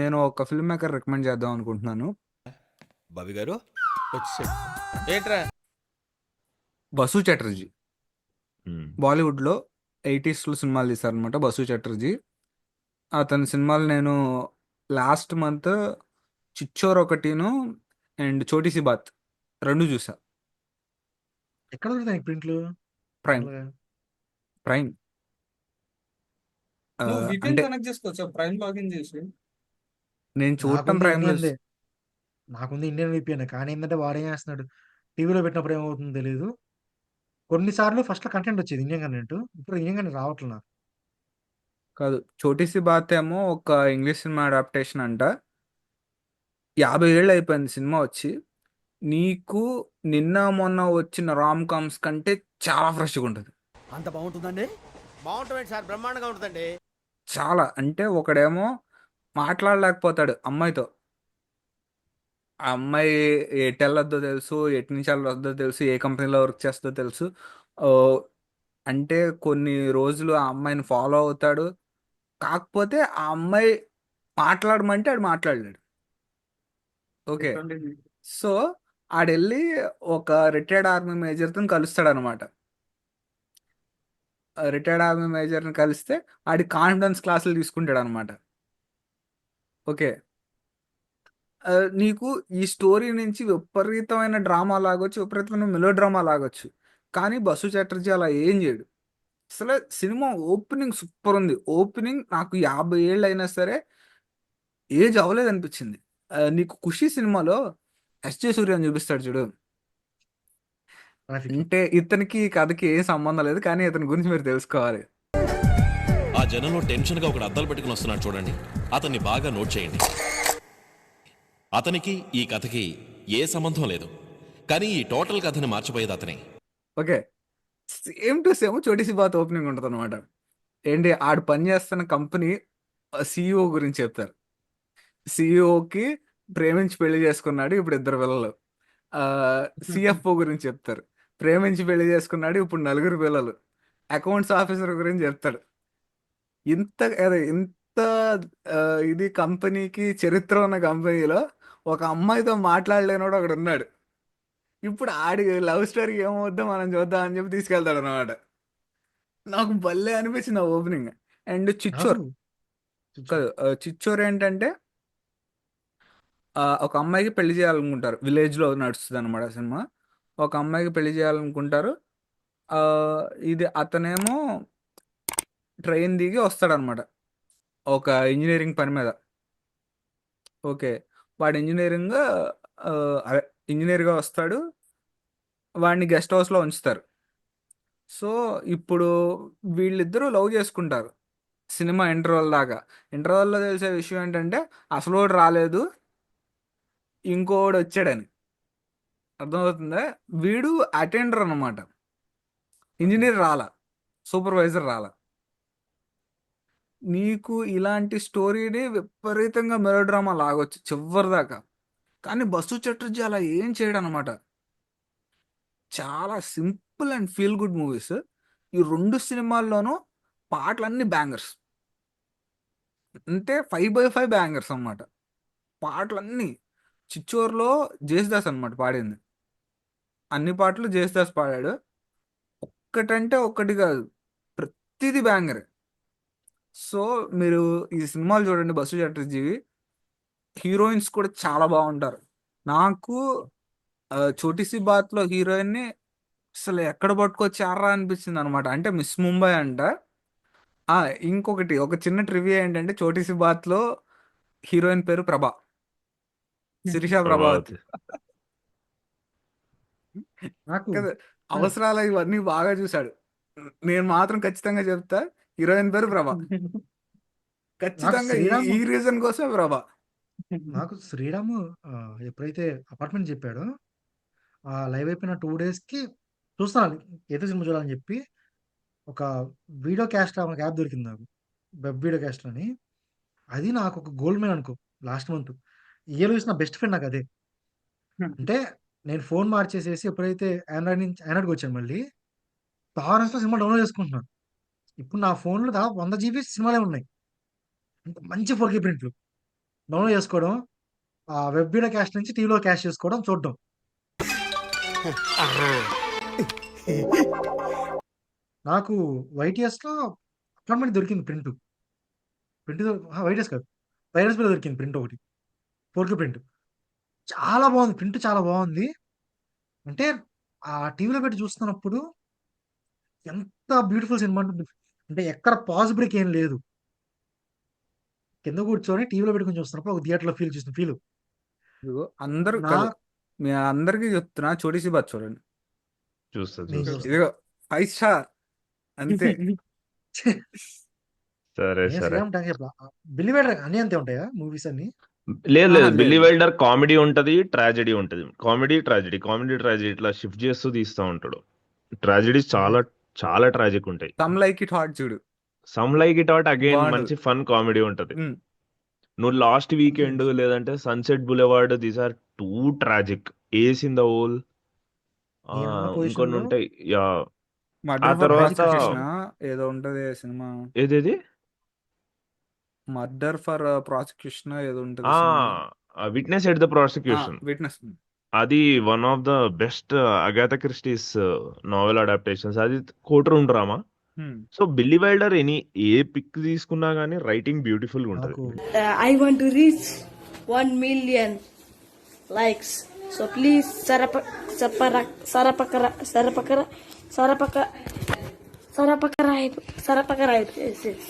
నేను ఒక film maker recommend చేద్దాం అనుకుంటున్నాను. బాబీ గారు వచ్చేసాడు. ఏంట్రా? బసు చటర్జీ. మ్మ్. బాలీవుడ్లో 80స్లో సినిమాలు తీశారనమాట బసు చటర్జీ. అతని సినిమాలు నేను లాస్ట్ మంత్ చిచ్చోర్ ఒకటిను అండ్ చోటీ సి బాత్ రెండు చూసా. ఎక్కడ దొరుకుతాయి ప్రింట్లు ప్రైమ్ మామూలుగా? ప్రైమ్ నువ్వు విపిఎన్ అంటే కనెక్ట్ చేసుకోవచ్చా ప్రైమ్ లాగిన్ చేసి? నేను చూడటం నాకుంది ప్రైమ్లో. ఇండియన్దే. నాకుంది ఇండియన్ విపిఎన్. కానీ ఏంటంటే వాడు ఏం చేస్తున్నాడు, టీవీలో పెట్టినప్పుడు ఏమవుతుందో తెలియదు. కొన్నిసార్లు ఫస్ట్లో కంటెంట్ వచ్చేది ఇండియన్ కంటెంట్, ఇప్పుడు ఇండియన్ కంటెంట్ రావట్లేదు నాకు. కాదు, చోటీ సి బాత్ ఏమో ఒక ఇంగ్లీష్ సినిమా అడాప్టేషన్ అంట. 50 ఏళ్ళు అయిపోయింది సినిమా వచ్చి. నీకు నిన్న మొన్న వచ్చిన రామ్ కామ్స్ కంటే చాలా ఫ్రెష్గా ఉంటుంది. అంత బాగుంటుందండి. బాగుంటుంది సార్, బ్రహ్మాండంగా ఉంటుందండి. చాలా అంటే ఒకడేమో మాట్లాడలేకపోతాడు అమ్మాయితో. ఆ అమ్మాయి ఎటు వెళ్ళొద్దో తెలుసు, ఎటు నుంచి వెళ్ళొద్దో తెలుసు, ఏ కంపెనీలో వర్క్ చేస్తుందో తెలుసు. ఓ, అంటే కొన్ని రోజులు ఆ అమ్మాయిని ఫాలో అవుతాడు. కాకపోతే ఆ అమ్మాయి మాట్లాడమంటే ఆడు మాట్లాడలేడు. ఓకే. సో ఆడెళ్ళి ఒక రిటైర్డ్ ఆర్మీ మేజర్తో కలుస్తాడు అనమాట. రిటైర్డ్ ఆర్మీ మేజర్ని కలిస్తే ఆడి కాన్ఫిడెన్స్ క్లాసులు తీసుకుంటాడు అనమాట. ఓకే. నీకు ఈ స్టోరీ నుంచి విపరీతమైన డ్రామా లాగొచ్చు, విపరీతమైన మెలో డ్రామా లాగొచ్చు. కానీ బసు చటర్జీ అలా ఏం చేయడు. అసలు సినిమా ఓపెనింగ్ సూపర్ ఉంది. ఓపెనింగ్ నాకు 50 ఏళ్ళు అయినా సరే ఏజ్ అవ్వలేదు అనిపించింది. నీకు ఖుషి సినిమాలో ఎస్జే సూర్యని చూపిస్తాడు చూడు. ట్రాఫిక్ అంటే ఇతనికి ఈ కథకి ఏం సంబంధం లేదు, కానీ ఇతని గురించి మీరు తెలుసుకోవాలి. ఆ జనంలో టెన్షన్ గా ఒకడు అద్దాలు పెట్టుకుని వస్తున్నాడు చూడండి, అతన్ని బాగా నోట్ చేయండి. అతనికి ఈ కథకి ఏ సంబంధం లేదు, కానీ ఈ టోటల్ కథని మార్చిపోయేది అతనే. Okay. Same to same Chhoti Si Baat opening ఉంటుంది అనమాట. ఏంటి, ఆడు పనిచేస్తున్న కంపెనీ సిఇఓ గురించి చెప్తారు. సిఇఓకి ప్రేమించి పెళ్లి చేసుకున్నాడు, ఇప్పుడు 2 పిల్లలు. సిఎఫ్ఓ గురించి చెప్తారు. ప్రేమించి పెళ్లి చేసుకున్నాడు, ఇప్పుడు 4 పిల్లలు. అకౌంట్స్ ఆఫీసర్ గురించి చెప్తాడు. ఇంత ఇది కంపెనీకి చరిత్ర ఉన్న కంపెనీలో ఒక అమ్మాయితో మాట్లాడలేనోడు ఒకడు ఉన్నాడు. ఇప్పుడు ఆడి లవ్ స్టోరీ ఏమవుద్దో మనం చూద్దాం అని చెప్పి తీసుకెళ్తాడు అనమాట. నాకు భలే అనిపించింది ఆ ఓపెనింగ్. అండ్ చిచ్చోర్ కాదు, చిచ్చోర్ ఏంటంటే ఒక అమ్మాయికి పెళ్లి చేయాలనుకుంటారు. విలేజ్లో నడుస్తుంది అనమాట సినిమా. ఒక అమ్మాయికి పెళ్లి చేయాలనుకుంటారు. ఆ, ఇది అతనేమో ట్రైన్ దిగి వస్తాడనమాట ఒక ఇంజనీరింగ్ పని మీద. ఓకే. వాడు అదే ఇంజనీర్గా వస్తాడు. వాడిని గెస్ట్ హౌస్లో ఉంచుతారు. సో ఇప్పుడు వీళ్ళిద్దరూ లవ్ చేసుకుంటారు సినిమా ఇంటర్వెల్ దాకా. ఇంటర్వెల్లో తెలిసే విషయం ఏంటంటే అసలు వాడు రాలేదు, ఇంకోడు వచ్చాడని. అర్థమవుతుందా? వీడు అటెండర్ అనమాట, ఇంజనీర్ రాలా, సూపర్వైజర్ రాలా. నీకు ఇలాంటి స్టోరీని విపరీతంగా మెలోడ్రామా లాగొచ్చు చివరి దాకా. కానీ బసు చటర్జీ అలా ఏం చేయడం అనమాట. చాలా simple and feel good movies. ఈ 2 సినిమాల్లోనూ పాటలన్నీ బ్యాంగర్స్. అంటే 5/5 బ్యాంగర్స్ అన్నమాట పాటలన్నీ. చిచ్చోర్లో జేసుదాస్ అనమాట పాడింది. అన్ని పాటలు జేసుదాస్ పాడాడు. ఒక్కటంటే ఒక్కటి కాదు, ప్రతిది బ్యాంగర్. సో మీరు ఈ సినిమాలు చూడండి బసు చటర్జీవి. హీరోయిన్స్ కూడా చాలా బాగుంటారు. నాకు చోటీ సి బాత్లో హీరోయిన్ని అసలు ఎక్కడ పట్టుకొచ్చారా అనిపించింది అనమాట. అంటే మిస్ ముంబై అంట. ఇంకొకటి ఒక చిన్న ట్రివియా ఏంటంటే చోటీ సి బాత్లో హీరోయిన్ పేరు ప్రభా, శిరీష ప్రభావతి. నాకు కదా, అవసరాలు ఇవన్నీ బాగా చూశాడు. నేను మాత్రం ఖచ్చితంగా చెప్తా, హీరోయిన్ పేరు ప్రభా. నాకు ఖచ్చితంగా ఈ శ్రీరామ్ ఈ రీజన్ కోసం ప్రభా. నాకు శ్రీరామ్ ఎప్పుడైతే అపార్ట్మెంట్ చెప్పాడో, లైవ్ అయిపోయిన 2 డేస్కి చూస్తున్నాను ఏదో సినిమా చూడాలని చెప్పి. ఒక వీడియో క్యాస్ట్ ఒక యాప్ దొరికింది నాకు, వెబ్ వీడియో క్యాస్ట్ అని. అది నాకు ఒక గోల్డ్ మెయిన్ అనుకో. లాస్ట్ మంత్ ఇయర్ చూసిన బెస్ట్ ఫ్రెండ్ నాకు అదే. అంటే నేను ఫోన్ మార్చేసేసి ఎప్పుడైతే ఆండ్రాయిడ్ నుంచి ఆండ్రాయిడ్కి వచ్చాను, మళ్ళీ టారెన్స్లో సినిమా డౌన్లోడ్ చేసుకుంటున్నాను. ఇప్పుడు నా ఫోన్లో దాదాపు 100 జీబీ సినిమాలే ఉన్నాయి. అంత మంచి 4K ప్రింట్లు. డౌన్లోడ్ చేసుకోవడం, ఆ వెబ్ వీడియో క్యాస్ట్ నుంచి టీవీలో క్యాస్ట్ చేసుకోవడం, చూడడం. నాకు వైటీఎస్లో అపార్ట్మెంట్ దొరికింది ప్రింట్. వైటీఎస్ కాదు, వైరస్ మీద దొరికింది ప్రింట్ ఒకటి, 4K ప్రింట్. చాలా బాగుంది ప్రింట్, చాలా బాగుంది. అంటే ఆ టీవీలో పెట్టి చూస్తున్నప్పుడు ఎంత బ్యూటిఫుల్ సినిమా అంటే ఎక్కడ పాజ్ బ్రేక్ ఏం లేదు. కింద కూర్చొని టీవీలో పెట్టుకొని చూస్తున్నప్పుడు ఒక థియేటర్లో ఫీల్ చూసిన ఫీల్. ఇదిగో అందరూ నా కాదు, మీ అందరికీ చెప్తున్నా, చోటీ సి బాత్ చూడండి. చూస్తా నేను చూస్తా. చూస్తా. ఇదిగో 5 స్టార్ అంతే. సరే నేను సరే. శ్రీరామ్ థ్యాంక్స్ చెప్పా. బిల్లి వేడర్ అన్ని అంతే ఉంటాయా మూవీస్ అన్ని? లేదు లేదు, లేదు. బిల్లీ వెల్డర్ కామెడీ ఉంటది, ట్రాజెడీ ఉంటది. కామెడీ ట్రాజెడీ ఇట్లా షిఫ్ట్ చేస్తూ తీస్తూ ఉంటాడు. ట్రాజెడీస్ చాలా చాలా ట్రాజిక్ ఉంటాయి. సమ్ లైక్ ఇట్ హాట్ చూడు, some like it out again బాగుంటది. మంచి ఫన్ కామెడీ ఉంటది. ఉమ్. నువ్వు లాస్ట్ వీకెండ్ లేదంటే sunset boulevard, these are too tragic. Ace in the hole నేనున్న ఇంకొన్ని పొజిషన్లో ఉంటాయి. యా మర్డర్ ఫర్ తర్వాత ప్రాసిక్యూషన్ ఏదో ఉంటది సినిమా, ఏదేది మర్డర్ ఫర్ ప్రాసిక్యూషన్ ఏదో ఉంటది cinema. Witness at the prosecution. Witness. అది one of the best Agatha Christie's novel adaptations. అది court room drama. So Billy Wilder a pick తీసుకున్నా గానీ రైటింగ్ బ్యూటిఫుల్ గా ఉంటది. నాకు I want to reach 1 million likes. So please sarapakara. Yes, yes.